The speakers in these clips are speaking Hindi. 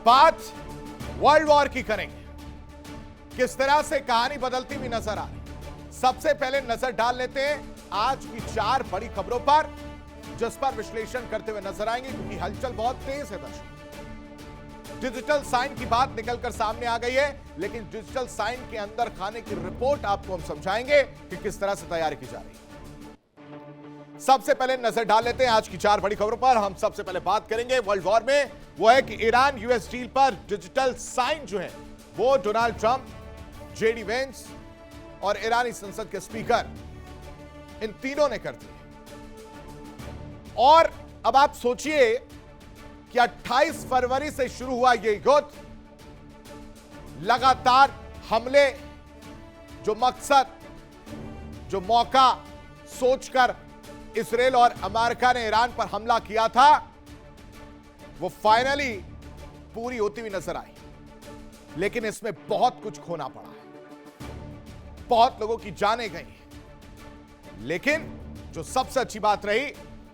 बात वर्ल्ड वॉर की करेंगे। किस तरह से कहानी बदलती हुई नजर आ रही। सबसे पहले नजर डाल लेते हैं आज की 4 बड़ी खबरों पर, जिस पर विश्लेषण करते हुए नजर आएंगे, क्योंकि हलचल बहुत तेज है दर्शक। डिजिटल साइन की बात निकलकर सामने आ गई है, लेकिन डिजिटल साइन के अंदर खाने की रिपोर्ट आपको हम समझाएंगे कि किस तरह से तैयारी की जा रही है। सबसे पहले नजर डाल लेते हैं आज की 4 बड़ी खबरों पर। हम सबसे पहले बात करेंगे वर्ल्ड वॉर में, वो है कि ईरान यूएस डील पर डिजिटल साइन जो है वो डोनाल्ड ट्रंप, जेडी वेंस और ईरानी संसद के स्पीकर, इन तीनों ने कर दी। और अब आप सोचिए कि 28 फरवरी से शुरू हुआ यह युद्ध, लगातार हमले, जो मकसद, जो मौका सोचकर इजराइल और अमेरिका ने ईरान पर हमला किया था, वो फाइनली पूरी होती हुई नजर आई। लेकिन इसमें बहुत कुछ खोना पड़ा है, बहुत लोगों की जानें गई हैं। लेकिन जो सबसे अच्छी बात रही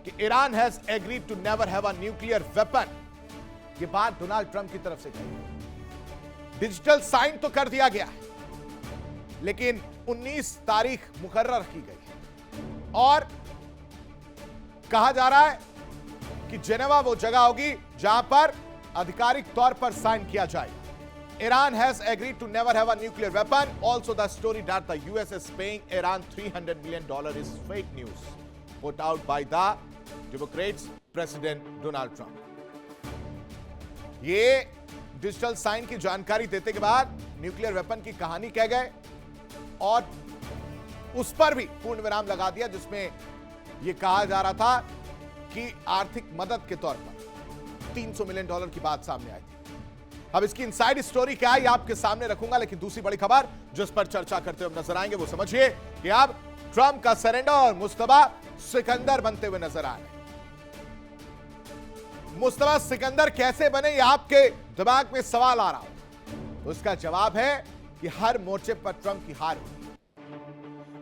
कि Iran has agreed to never have a nuclear weapon. यह बात डोनाल्ड ट्रंप की तरफ से कही। डिजिटल साइन तो कर दिया गया है, लेकिन 19 तारीख मुकर्रर की गई है और कहा जा रहा है कि जेनेवा वो जगह होगी जहां पर आधिकारिक तौर पर साइन किया जाएगा। Iran has agreed to never have a nuclear weapon. Also, the story that the US is paying Iran $300 million is fake news, put out by the Democrats President Donald Trump. ये डिजिटल साइन की जानकारी देते के बाद न्यूक्लियर वेपन की कहानी कह गए और उस पर भी पूर्ण विराम लगा दिया, जिसमें यह कहा जा रहा था कि आर्थिक मदद के तौर पर $300 मिलियन की बात सामने आई थी। अब इसकी इनसाइड स्टोरी क्या है ये आपके सामने रखूंगा, लेकिन दूसरी बड़ी खबर जिस पर चर्चा करते हुए नजर आएंगे वो समझिए कि अब ट्रंप का सरेंडर और मुस्तफा सिकंदर बनते हुए नजर आ रहे हैं। मुस्तफा सिकंदर कैसे बने, ये आपके दिमाग में सवाल आ रहा हो, तो उसका जवाब है कि हर मोर्चे पर ट्रंप की हार हुई।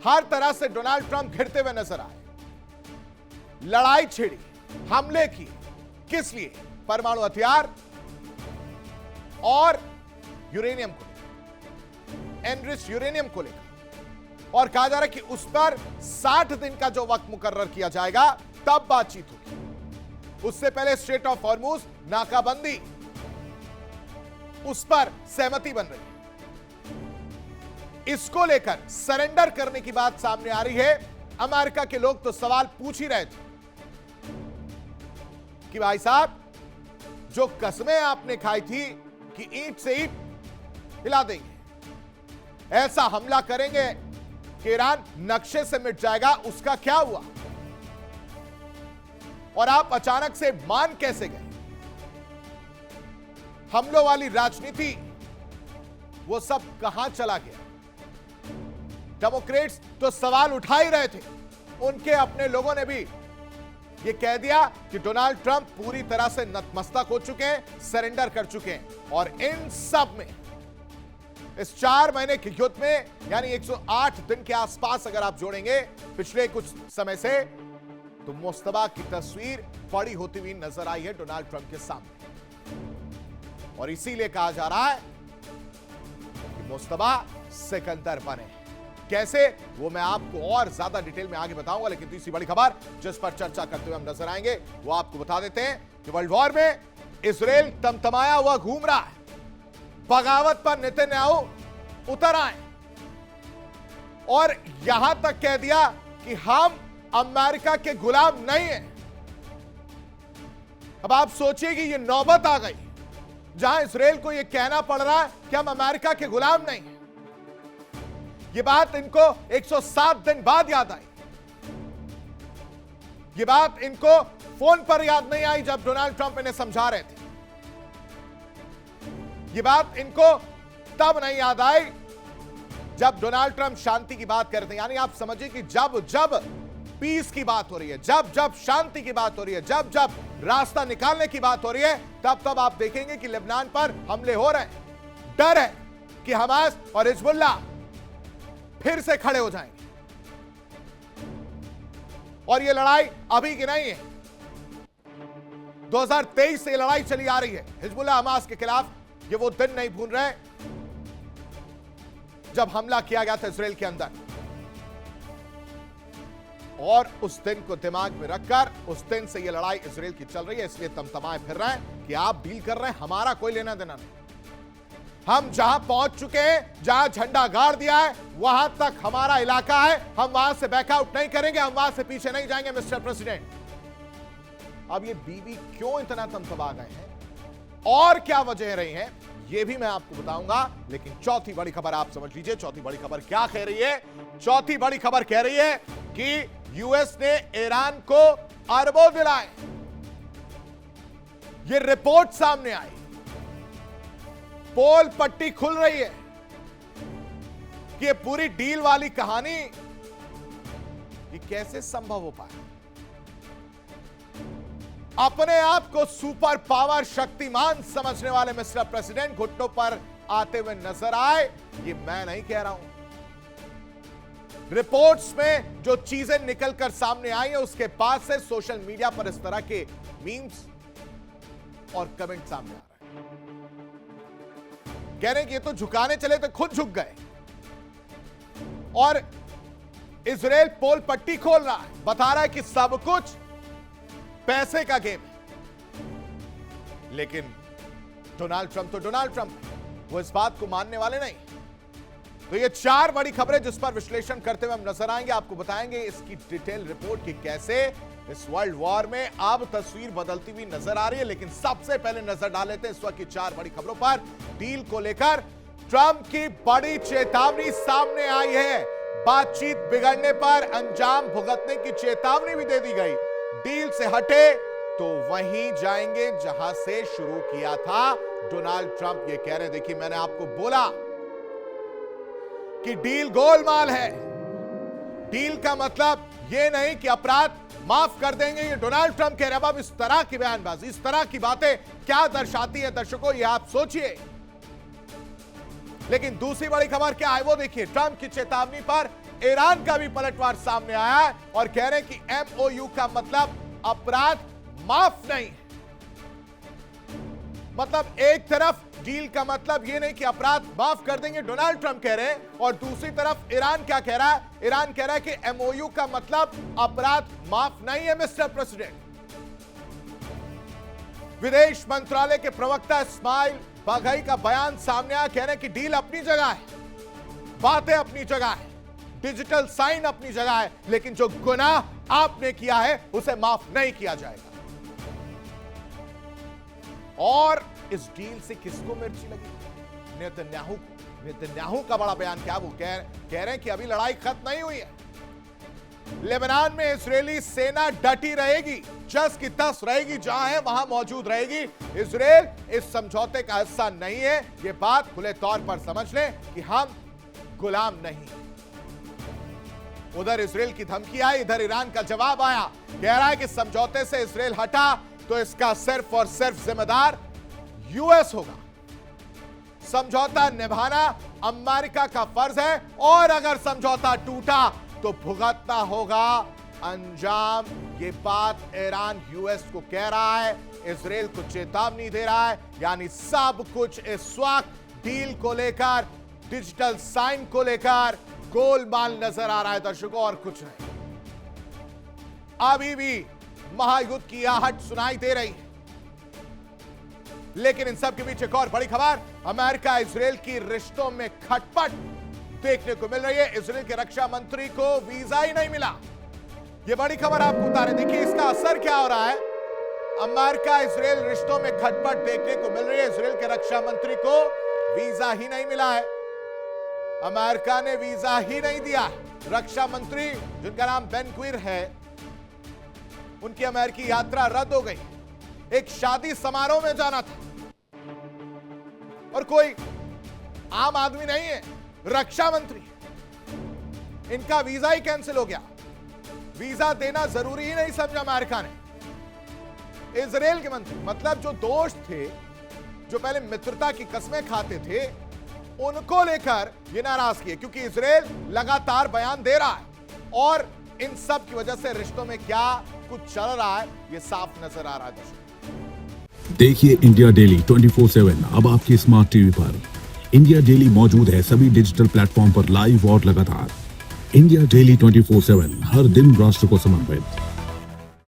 हर तरह से डोनाल्ड ट्रंप घिरते हुए नजर आए, लड़ाई छिड़ी, हमले किए। किस लिए? परमाणु हथियार और यूरेनियम को लेकर, एनरिच्ड यूरेनियम को लेकर। और कहा जा रहा है कि उस पर 60 दिन का जो वक्त मुकर्रर किया जाएगा तब बातचीत होगी। उससे पहले स्ट्रेट ऑफ हॉर्मुज नाकाबंदी, उस पर सहमति बन रही है। इसको लेकर सरेंडर करने की बात सामने आ रही है। अमेरिका के लोग तो सवाल पूछ ही रहे थे कि भाई साहब, जो कसमें आपने खाई थी कि ईंट से ईंट हिला देंगे, ऐसा हमला करेंगे कि ईरान नक्शे से मिट जाएगा, उसका क्या हुआ? और आप अचानक से मान कैसे गए? हमलों वाली राजनीति, वो सब कहां चला गया? डेमोक्रेट्स तो सवाल उठा ही रहे थे, उनके अपने लोगों ने भी ये कह दिया कि डोनाल्ड ट्रंप पूरी तरह से नतमस्तक हो चुके हैं, सरेंडर कर चुके हैं। और इन सब में, इस 4 महीने के युद्ध में, यानी 108 दिन के आसपास अगर आप जोड़ेंगे पिछले कुछ समय से, तो मुस्तफा की तस्वीर बड़ी होती हुई नजर आई है डोनाल्ड ट्रंप के सामने। और इसीलिए कहा जा रहा है कि मुस्तफा सिकंदर बने। कैसे, वो मैं आपको और ज्यादा डिटेल में आगे बताऊंगा, लेकिन तीसरी बड़ी खबर जिस पर चर्चा करते हुए हम नजर आएंगे वो आपको बता देते हैं कि वर्ल्ड वॉर में इजराइल तमतमाया हुआ घूम रहा है। बगावत पर नेतन्याहू उतर आए और यहां तक कह दिया कि हम अमेरिका के गुलाम नहीं हैं। अब आप सोचिए कि यह नौबत आ गई जहां इजराइल को यह कहना पड़ रहा है कि हम अमेरिका के गुलाम नहीं हैं। यह बात इनको 107 दिन बाद याद आई। यह बात इनको फोन पर याद नहीं आई जब डोनाल्ड ट्रंप इन्हें समझा रहे थे। यह बात इनको तब नहीं याद आई जब डोनाल्ड ट्रंप शांति की बात कर रहे थे। यानी आप समझिए कि जब जब पीस की बात हो रही है, जब जब शांति की बात हो रही है, जब जब रास्ता निकालने की बात हो रही है, तब तब आप देखेंगे कि लेबनान पर हमले हो रहे हैं। डर है कि हमास और हिजबुल्लाह फिर से खड़े हो जाएंगे। और यह लड़ाई अभी की नहीं है। 2023 से ये लड़ाई चली आ रही है हिजबुल्लाह हमास के खिलाफ। ये वो दिन नहीं भूल रहे जब हमला किया गया था इजराइल के अंदर, और उस दिन को दिमाग में रखकर उस दिन से ये लड़ाई इजराइल की चल रही है। इसलिए तमतमाए फिर रहे हैं कि आप डील कर रहे हैं, हमारा कोई लेना देना नहीं। हम जहां पहुंच चुके हैं, जहां झंडा गाड़ दिया है, वहां तक हमारा इलाका है, हम वहां से बैकआउट नहीं करेंगे, हम वहां से पीछे नहीं जाएंगे मिस्टर प्रेसिडेंट। अब ये बीवी क्यों इतना तमतमा गए हैं और क्या वजह रही है, ये भी मैं आपको बताऊंगा। लेकिन चौथी बड़ी खबर आप समझ लीजिए। चौथी बड़ी खबर क्या कह रही है? चौथी बड़ी खबर कह रही है कि यूएस ने ईरान को अरबों दिलाए। ये रिपोर्ट सामने आई, पोल पट्टी खुल रही है कि ये पूरी डील वाली कहानी ये कैसे संभव हो पाया। अपने आप को सुपर पावर शक्तिमान समझने वाले मिस्टर प्रेसिडेंट घुटनों पर आते हुए नजर आए। ये मैं नहीं कह रहा हूं, रिपोर्ट्स में जो चीजें निकलकर सामने आई है उसके बाद से सोशल मीडिया पर इस तरह के मीम्स और कमेंट सामने आ रहे हैं। कह रहे हैं कि ये तो झुकाने चले तो खुद झुक गए, और इजराइल पोल पट्टी खोल रहा है, बता रहा है कि सब कुछ पैसे का गेम है। लेकिन डोनाल्ड ट्रंप तो डोनाल्ड ट्रंप है, वो इस बात को मानने वाले नहीं। तो ये चार बड़ी खबरें जिस पर विश्लेषण करते हुए हम नजर आएंगे, आपको बताएंगे इसकी डिटेल रिपोर्ट की कैसे इस वर्ल्ड वॉर में अब तस्वीर बदलती हुई नजर आ रही है। लेकिन सबसे पहले नजर डाल लेते हैं इस वक्त की चार बड़ी खबरों पर। डील को लेकर ट्रंप की बड़ी चेतावनी सामने आई है। बातचीत बिगड़ने पर अंजाम भुगतने की चेतावनी भी दे दी गई। डील से हटे तो वहीं जाएंगे जहां से शुरू किया था डोनाल्ड ट्रंप। ये कह रहे हैं, देखिए मैंने आपको बोला कि डील गोलमाल है। डील का मतलब यह नहीं कि अपराध माफ कर देंगे, ये डोनाल्ड ट्रंप कह रहे हैं। अब इस तरह की बयानबाजी, इस तरह की बातें क्या दर्शाती है दर्शकों, ये आप सोचिए। लेकिन दूसरी बड़ी खबर क्या है वो देखिए। ट्रंप की चेतावनी पर ईरान का भी पलटवार सामने आया है और कह रहे हैं कि एमओयू का मतलब अपराध माफ नहीं है। मतलब एक तरफ डील का मतलब यह नहीं कि अपराध माफ कर देंगे, डोनाल्ड ट्रंप कह रहे हैं, और दूसरी तरफ ईरान क्या कह रहा है? ईरान कह रहा है कि एमओयू का मतलब अपराध माफ नहीं है मिस्टर प्रेसिडेंट। विदेश मंत्रालय के प्रवक्ता इस्माइल बाघई का बयान सामने आया, कह रहे हैं कि डील अपनी जगह है, बातें अपनी जगह है, डिजिटल साइन अपनी जगह है, लेकिन जो गुनाह आपने किया है उसे माफ नहीं किया जाएगा। और इस डील से किसको मिर्ची लगी? नेतन्याहू को। नेतन्याहू का बड़ा बयान क्या, वो कह रहे हैं कि अभी लड़ाई खत्म नहीं हुई है। लेबनान में इजरायली सेना डटी रहेगी, जस की तस रहेगी, जहां है वहां मौजूद रहेगी। इजरायल इस समझौते का हिस्सा नहीं है, यह बात खुले तौर पर समझ लें कि हम गुलाम नहीं। उधर इजरायल की धमकी आई, इधर ईरान का जवाब आया। कह रहा है कि समझौते से इजरायल हटा तो इसका सिर्फ और सिर्फ जिम्मेदार यूएस होगा। समझौता निभाना अमेरिका का फर्ज है, और अगर समझौता टूटा तो भुगतना होगा अंजाम। ये बात ईरान यूएस को कह रहा है, इजरायल को चेतावनी दे रहा है। यानी सब कुछ इस वक्त डील को लेकर, डिजिटल साइन को लेकर गोलमाल नजर आ रहा है दर्शकों, और कुछ नहीं। अभी भी महायुद्ध की आहट सुनाई दे रही है। लेकिन इन सब के बीच एक और बड़ी खबर, अमेरिका इजरायल की रिश्तों में खटपट देखने को मिल रही है। इजरायल के रक्षा मंत्री को वीजा ही नहीं मिला। यह बड़ी खबर आपको बता रहे, देखिए इसका असर क्या हो रहा है। अमेरिका इजरायल रिश्तों में खटपट देखने को मिल रही है। इजरायल के रक्षा मंत्री को वीजा ही नहीं मिला है, अमेरिका ने वीजा ही नहीं दिया। रक्षा मंत्री जिनका नाम बेन क्विर है, उनकी अमेरिकी यात्रा रद्द हो गई। एक शादी समारोह में जाना था, और कोई आम आदमी नहीं है, रक्षा मंत्री, इनका वीजा ही कैंसिल हो गया। वीजा देना जरूरी ही नहीं समझा अमेरिका ने। इजरायल के मंत्री, मतलब जो दोस्त थे, जो पहले मित्रता की कस्में खाते थे, उनको लेकर ये नाराजगी है, क्योंकि इजरायल लगातार बयान दे रहा है, और इन सब की वजह से रिश्तों में क्या कुछ चल रहा है ये साफ नजर आ रहा है दोस्तों। देखिए इंडिया डेली 24/7 अब आपके स्मार्ट टीवी पर। इंडिया डेली मौजूद है सभी डिजिटल प्लेटफॉर्म पर लाइव और लगातार। इंडिया डेली 24/7 हर दिन राष्ट्र को समर्पित।